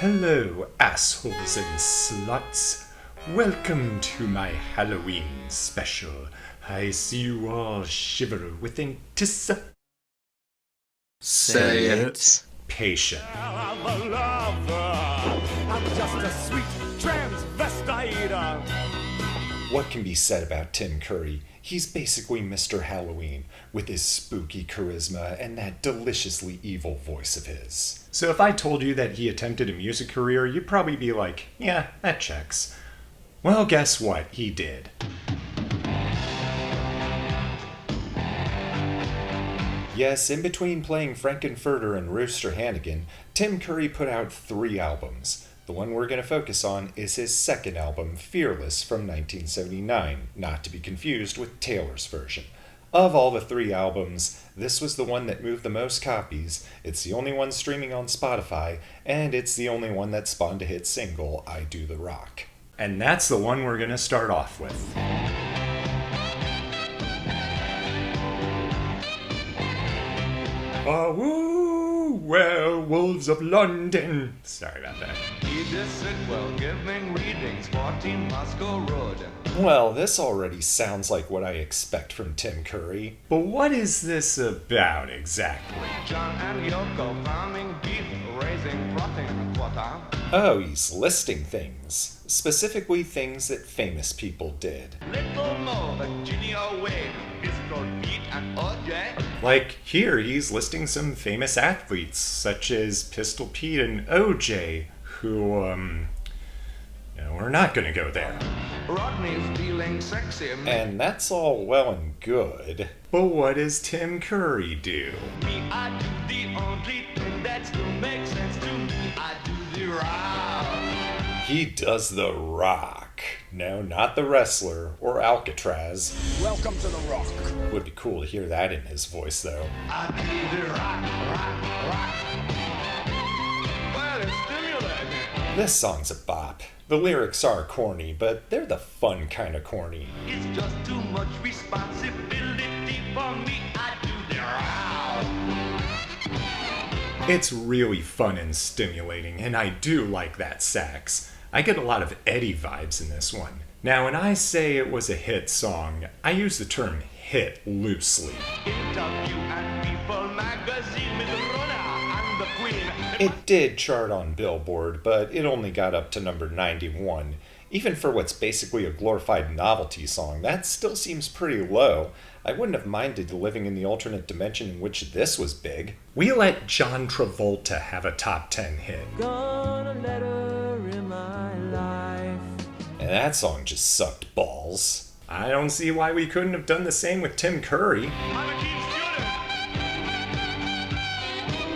Hello, assholes and sluts. Welcome to my Halloween special. I see you all shiver with anticipation. Say it. I'm a lover. I'm just a sweet transvestite. What can be said about Tim Curry? He's basically Mr. Halloween, with his spooky charisma and that deliciously evil voice of his. So if I told you that he attempted a music career, you'd probably be like, yeah, that checks. Well, guess what? He did. Yes, in between playing Frankenfurter and Rooster Hannigan, Tim Curry put out 3 albums. The one we're going to focus on is his second album, Fearless, from 1979, not to be confused with Taylor's version. Of all the 3 albums, this was the one that moved the most copies, it's the only one streaming on Spotify, and it's the only one that spawned a hit single, I Do the Rock. And that's the one we're going to start off with. Woo, werewolves of London. Sorry about that. Edith Sitwell giving readings, 14 Moscow Road. Well, this already sounds like what I expect from Tim Curry. But what is this about exactly? John and Yoko farming beef, raising protein quarter. Oh, he's listing things. Specifically things that famous people did. Little Mo, Virginia Wade, Pistol Pete and OJ. Like here, he's listing some famous athletes, such as Pistol Pete and OJ, who, we're not gonna go there. Rodney's feeling sexy. And that's all well and good. But what does Tim Curry do? Me, I do the only thing that's gonna make sense to me. I do the rock. He does the rock. No, not the wrestler or Alcatraz. Welcome to the Rock. Would be cool to hear that in his voice, though. I do the rock. Well, it's stimulating. This song's a bop. The lyrics are corny, but they're the fun kind of corny. It's just too much responsibility for me. I do the rock. It's really fun and stimulating, and I do like that sax. I get a lot of Eddie vibes in this one. Now, when I say it was a hit song, I use the term hit loosely. Interview and People magazine with Rona and the Queen. It did chart on Billboard, but it only got up to number 91. Even for what's basically a glorified novelty song, that still seems pretty low. I wouldn't have minded living in the alternate dimension in which this was big. We let John Travolta have a top 10 hit. Gonna let her in my life. And that song just sucked balls. I don't see why we couldn't have done the same with Tim Curry. I'm a keen student.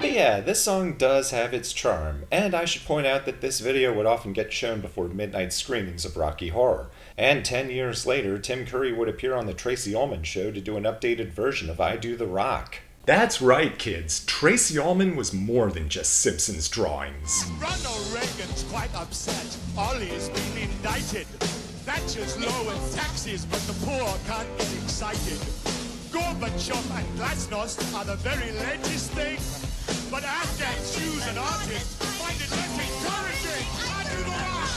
But yeah, this song does have its charm, and I should point out that this video would often get shown before midnight screenings of Rocky Horror. And 10 years later, Tim Curry would appear on the Tracy Ullman Show to do an updated version of I Do the Rock. That's right, kids. Tracy Ullman was more than just Simpsons drawings. Ronald Reagan's quite upset. Ollie's been indicted. Thatcher's lowering taxes, but the poor can't get excited. Gorbachev and Glasnost are the very latest thing. But Afghan Jews and artists find it less encouraging. I do the rock!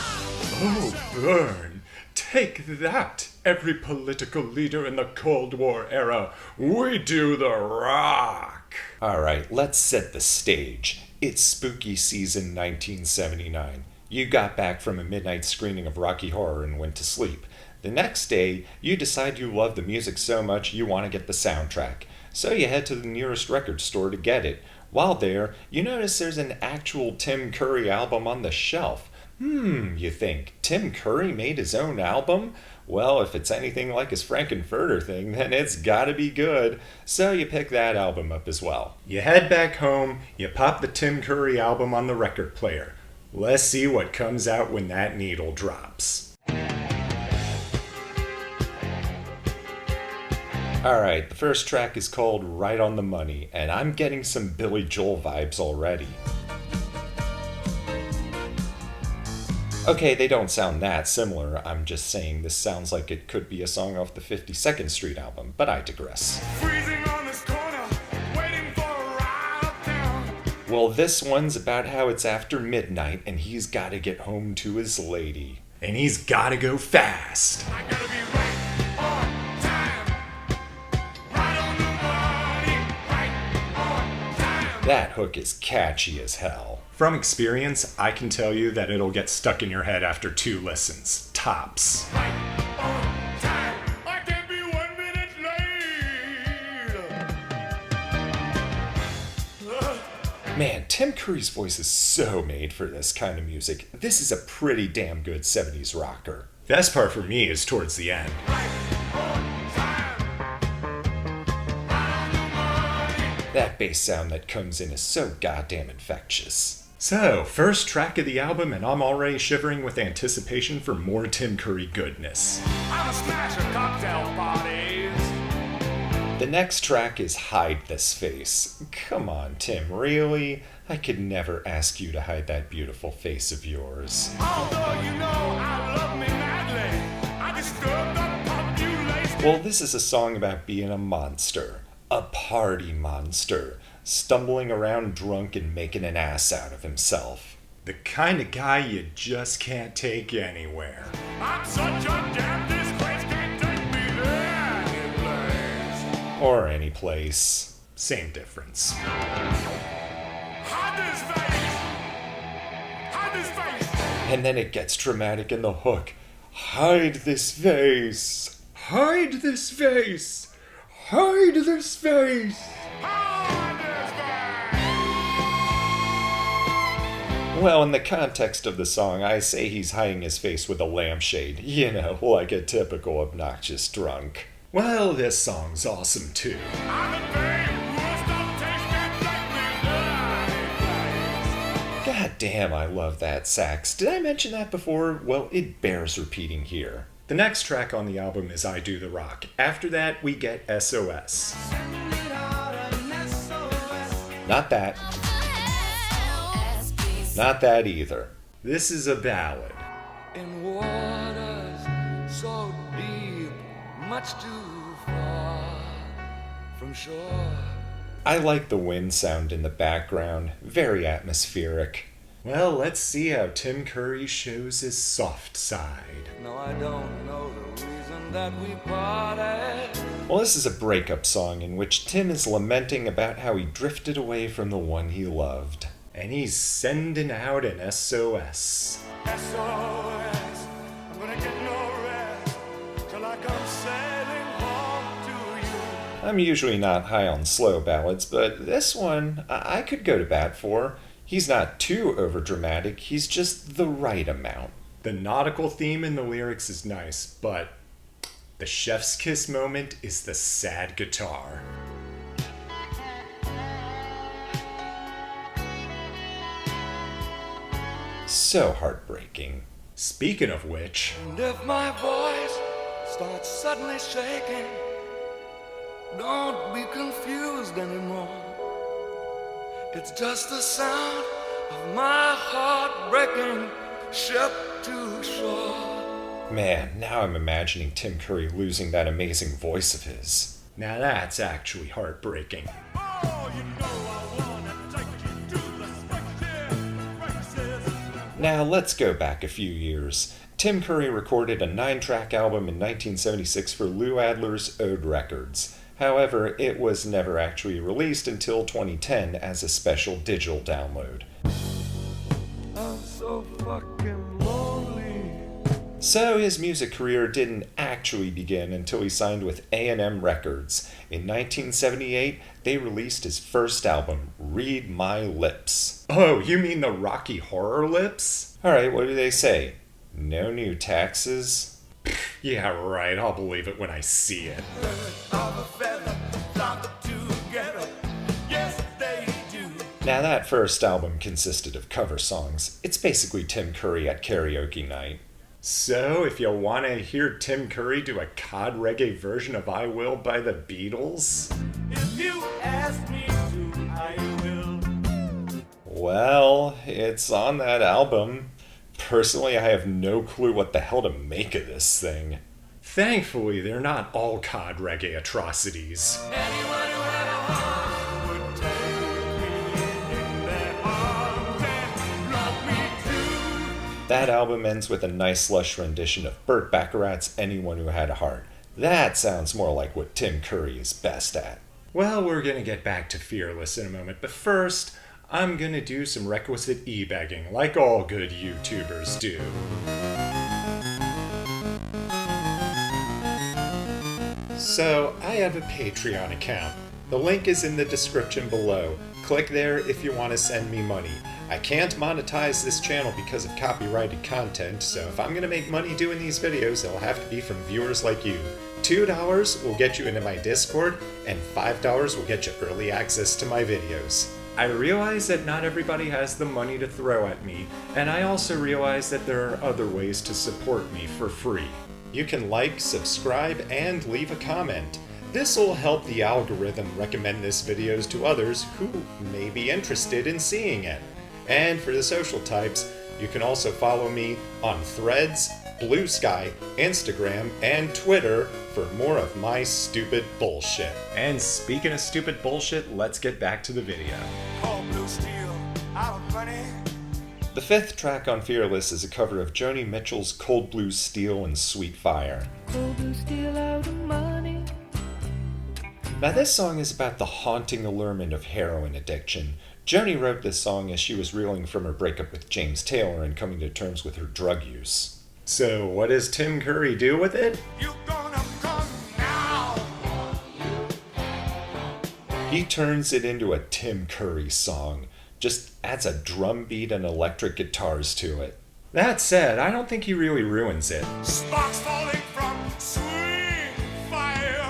Oh, burn. Take that, every political leader in the Cold War era. We do the rock. Alright, let's set the stage. It's spooky season 1979. You got back from a midnight screening of Rocky Horror and went to sleep. The next day, you decide you love the music so much you want to get the soundtrack. So you head to the nearest record store to get it. While there, you notice there's an actual Tim Curry album on the shelf. You think, Tim Curry made his own album? Well, if it's anything like his Frankenfurter thing, then it's gotta be good. So you pick that album up as well. You head back home, you pop the Tim Curry album on the record player. Let's see what comes out when that needle drops. Alright, the first track is called Right on the Money, and I'm getting some Billy Joel vibes already. Okay, they don't sound that similar, I'm just saying this sounds like it could be a song off the 52nd Street album, but I digress. Freezing on this corner, waiting for a ride uptown. Well, this one's about how it's after midnight and he's gotta get home to his lady. And he's gotta go fast. I gotta be right on time. Right on the money. Right on time. That hook is catchy as hell. From experience, I can tell you that it'll get stuck in your head after 2 listens. Tops. Right on time. I can't be 1 minute late. Man, Tim Curry's voice is so made for this kind of music. This is a pretty damn good 70s rocker. Best part for me is towards the end. That bass sound that comes in is so goddamn infectious. So, first track of the album, and I'm already shivering with anticipation for more Tim Curry goodness. I'm a smasher cocktail parties. The next track is Hide This Face. Come on, Tim, really? I could never ask you to hide that beautiful face of yours. Although you know I love me madly, I disturbed the population. Well, this is a song about being a monster. A party monster. Stumbling around drunk and making an ass out of himself. The kind of guy you just can't take anywhere. I'm such a damn disgrace, can't take me anyplace. Or any place. Same difference. Hide this face! Hide this face! And then it gets dramatic in the hook. Hide this face! Hide this face! Hide this face! Hide this face! Well, in the context of the song, I say he's hiding his face with a lampshade. You know, like a typical obnoxious drunk. Well, this song's awesome too. I'm the babe who stop tasting like me. God damn, I love that sax. Did I mention that before? Well, it bears repeating here. The next track on the album is I Do the Rock. After that, we get SOS. Not that. Not that either. This is a ballad. In waters so deep, much too far from shore. I like the wind sound in the background. Very atmospheric. Well, let's see how Tim Curry shows his soft side. No, I don't know the reason that we parted. Well, this is a breakup song in which Tim is lamenting about how he drifted away from the one he loved. And he's sending out an SOS. SOS, I'm gonna get no rest till I come sailing home to you. I'm usually not high on slow ballads, but this one I could go to bat for. He's not too overdramatic, he's just the right amount. The nautical theme in the lyrics is nice, but the chef's kiss moment is the sad guitar. So heartbreaking. Speaking of which, And if my voice starts suddenly shaking, don't be confused anymore. It's just the sound of my heart breaking ship to shore. man, now I'm imagining Tim Curry losing that amazing voice of his. Now that's actually heartbreaking. Oh, you know I wanna take you to the spectrum races. Now let's go back a few years. Tim Curry recorded a 9-track album in 1976 for Lou Adler's Ode Records. However, it was never actually released until 2010 as a special digital download. I'm so fucking lonely. So his music career didn't actually begin until he signed with A&M Records. In 1978, they released his first album, Read My Lips. Oh, you mean the Rocky Horror Lips? Alright, what do they say? No new taxes? Yeah, right, I'll believe it when I see it. Of a feather, flock together. Yes, they do. Now that first album consisted of cover songs. It's basically Tim Curry at karaoke night. So, if you want to hear Tim Curry do a cod reggae version of I Will by the Beatles, If you ask me to, I will. well, it's on that album. Personally, I have no clue what the hell to make of this thing. Thankfully, they're not all cod reggae atrocities. Anyone who had a heart would take me in their That album ends with a nice lush rendition of Burt Bacharach's Anyone Who Had a Heart. That sounds more like what Tim Curry is best at. Well, we're gonna get back to Fearless in a moment, but first, I'm gonna do some requisite e-begging, like all good YouTubers do. So, I have a Patreon account. The link is in the description below. Click there if you want to send me money. I can't monetize this channel because of copyrighted content, so if I'm going to make money doing these videos, it'll have to be from viewers like you. $2 will get you into my Discord, and $5 will get you early access to my videos. I realize that not everybody has the money to throw at me, and I also realize that there are other ways to support me for free. You can like, subscribe, and leave a comment. This will help the algorithm recommend this videos to others who may be interested in seeing it. And for the social types, you can also follow me on Threads, Blue Sky, Instagram, and Twitter for more of my stupid bullshit. And speaking of stupid bullshit, let's get back to the video. Cold blue steel, out of money. The fifth track on Fearless is a cover of Joni Mitchell's Cold Blue Steel and Sweet Fire. Cold blue steel out of money. Now this song is about the haunting allurement of heroin addiction. Joni wrote this song as she was reeling from her breakup with James Taylor and coming to terms with her drug use. So what does Tim Curry do with it? You gonna come now? He turns it into a Tim Curry song. Just adds a drum beat and electric guitars to it. That said, I don't think he really ruins it. Sparks falling from sweet fire.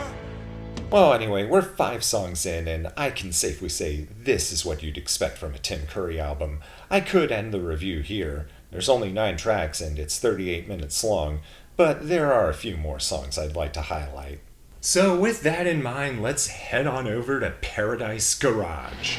Well, anyway, we're 5 songs in, and I can safely say this is what you'd expect from a Tim Curry album. I could end the review here. There's only 9 tracks, and it's 38 minutes long, but there are a few more songs I'd like to highlight. So with that in mind, let's head on over to Paradise Garage.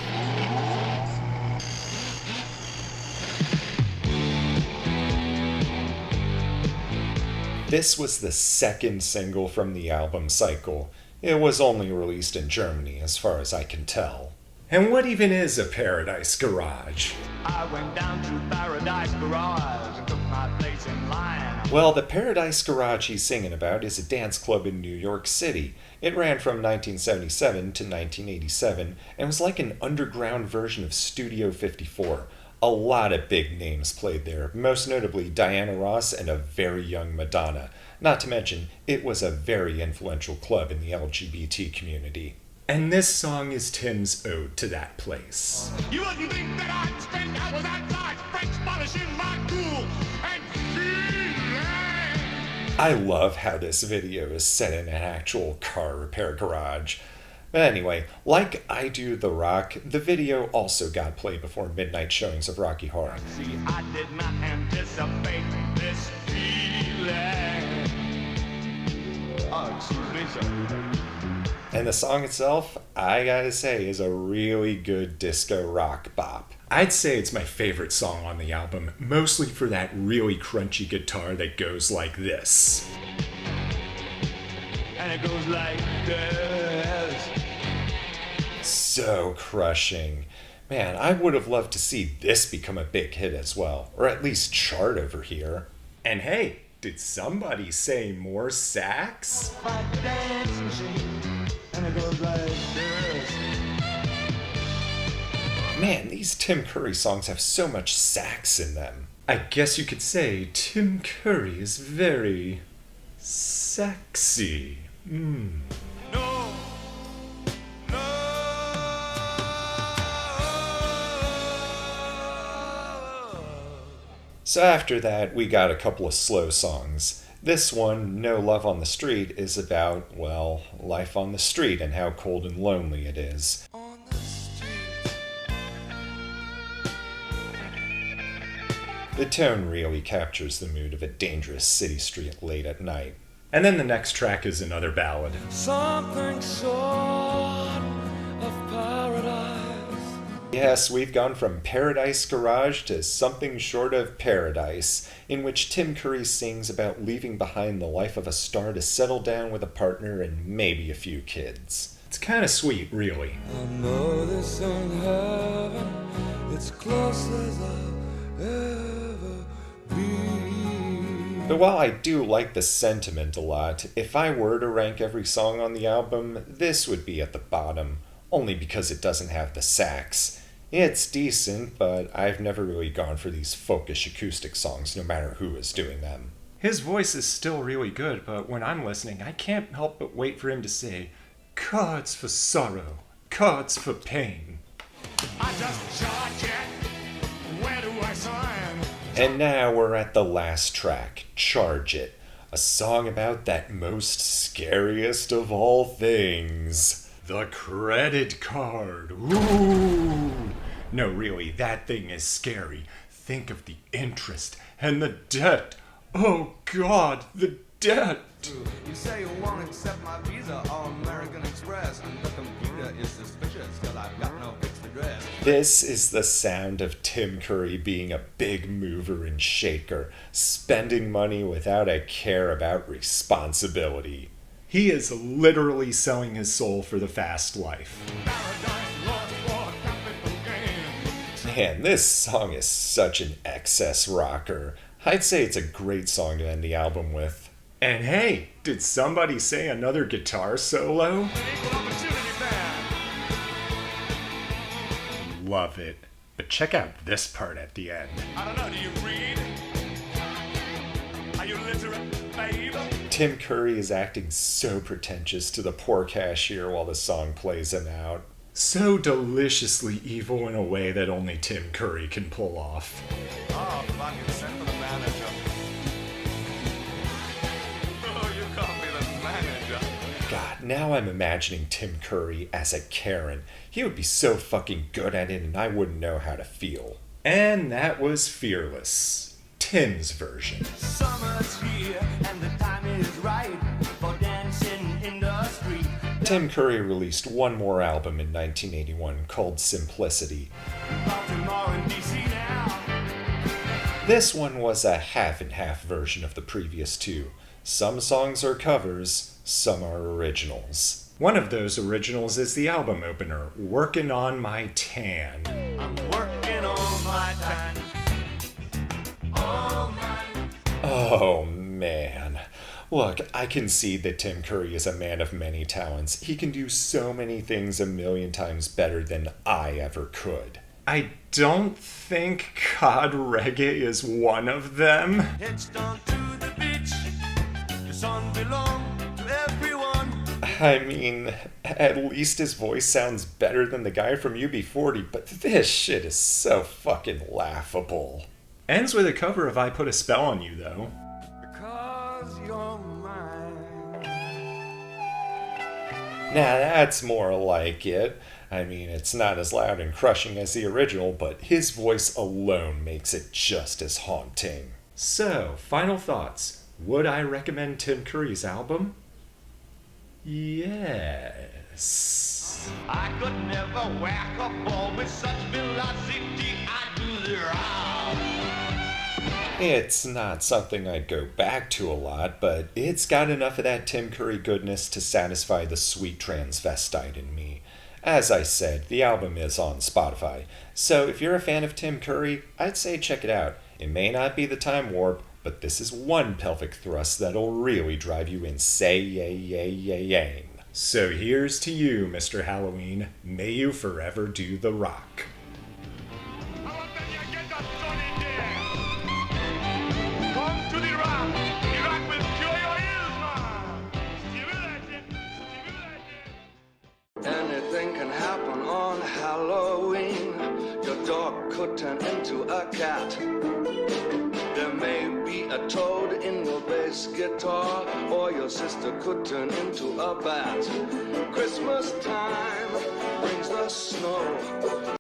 This was the second single from the album cycle. It was only released in Germany, as far as I can tell. And what even is a Paradise Garage? I went down to Paradise Garage and took my place in line. Well, the Paradise Garage he's singing about is a dance club in New York City. It ran from 1977 to 1987 and was like an underground version of Studio 54. A lot of big names played there, most notably Diana Ross and a very young Madonna. Not to mention, it was a very influential club in the LGBT community. And this song is Tim's ode to that place. You wouldn't think that I'd spend hours outside French polishing my tool and feeling. I love how this video is set in an actual car repair garage. But anyway, like I Do the Rock, the video also got played before midnight showings of Rocky Horror. See, I did not anticipate this feeling. Oh, excuse me, sir. And the song itself, I gotta say, is a really good disco rock bop. I'd say it's my favorite song on the album, mostly for that really crunchy guitar that goes like this. And it goes like this. So crushing. Man, I would have loved to see this become a big hit as well, or at least chart over here. And hey, did somebody say more sax? Like a dance machine. And it goes like this. Man, these Tim Curry songs have so much sax in them. I guess you could say Tim Curry is very sexy. No, no. So after that, we got a couple of slow songs. This one, No Love on the Street, is about, well, life on the street and how cold and lonely it is. On the street. The tone really captures the mood of a dangerous city street late at night. And then the next track is another ballad. Something short of paradise. Yes, we've gone from Paradise Garage to Something Short of Paradise, in which Tim Curry sings about leaving behind the life of a star to settle down with a partner and maybe a few kids. It's kind of sweet, really. I know this ain't heaven, it's close as I'll ever be. But while I do like the sentiment a lot, if I were to rank every song on the album, this would be at the bottom, only because it doesn't have the sax. It's decent, but I've never really gone for these folkish acoustic songs, no matter who is doing them. His voice is still really good, but when I'm listening, I can't help but wait for him to say, "Chords for sorrow, chords for pain." I just charge it. Where do I sign? And now we're at the last track, Charge It, a song about that most scariest of all things. The credit card. Ooh. No, really, that thing is scary. Think of the interest and the debt. Oh God, the debt. You say you won't accept my visa on American Express, and the computer is suspicious because I've got no fixed address. This is the sound of Tim Curry being a big mover and shaker, spending money without a care about responsibility. He is literally selling his soul for the fast life. Man, this song is such an excess rocker. I'd say it's a great song to end the album with. And hey, did somebody say another guitar solo? Love it. But check out this part at the end. I don't know, do you read? Are you literate, babe? Tim Curry is acting so pretentious to the poor cashier while the song plays him out. So deliciously evil in a way that only Tim Curry can pull off. Oh, fucking send for the manager. Oh, you can't be the manager. God, now I'm imagining Tim Curry as a Karen. He would be so fucking good at it and I wouldn't know how to feel. And that was Fearless, Tim's version. Summer's here and the time is right for dancing in the street. Tim Curry released one more album in 1981 called Simplicity. Baltimore and DC now. This one was a half-and-half version of the previous two. Some songs are covers, some are originals. One of those originals is the album opener, Workin' on My Tan. I'm working on my time. Oh man. Look, I can see that Tim Curry is a man of many talents. He can do so many things a million times better than I ever could. I don't think COD Reggae is one of them. Heads down to the beach. The sun belongs to everyone. I mean, at least his voice sounds better than the guy from UB40, but this shit is so fucking laughable. Ends with a cover of I Put a Spell on You, though. Because you're mine. Now that's more like it. I mean, it's not as loud and crushing as the original, but his voice alone makes it just as haunting. So, final thoughts. Would I recommend Tim Curry's album? Yes. I could never whack a ball with such velocity. I do the round. It's not something I'd go back to a lot, but it's got enough of that Tim Curry goodness to satisfy the sweet transvestite in me. As I said, the album is on Spotify, so if you're a fan of Tim Curry, I'd say check it out. It may not be the Time Warp, but this is one pelvic thrust that'll really drive you insane. So here's to you, Mr. Halloween. May you forever do the rock. How about you get that sun in there? Come to the rock. The rock will cure your ills, man. Anything can happen on Halloween. Your dog could turn into a cat. There may be a toad in your bass guitar, or your sister could turn into a bat. Christmas time brings the snow.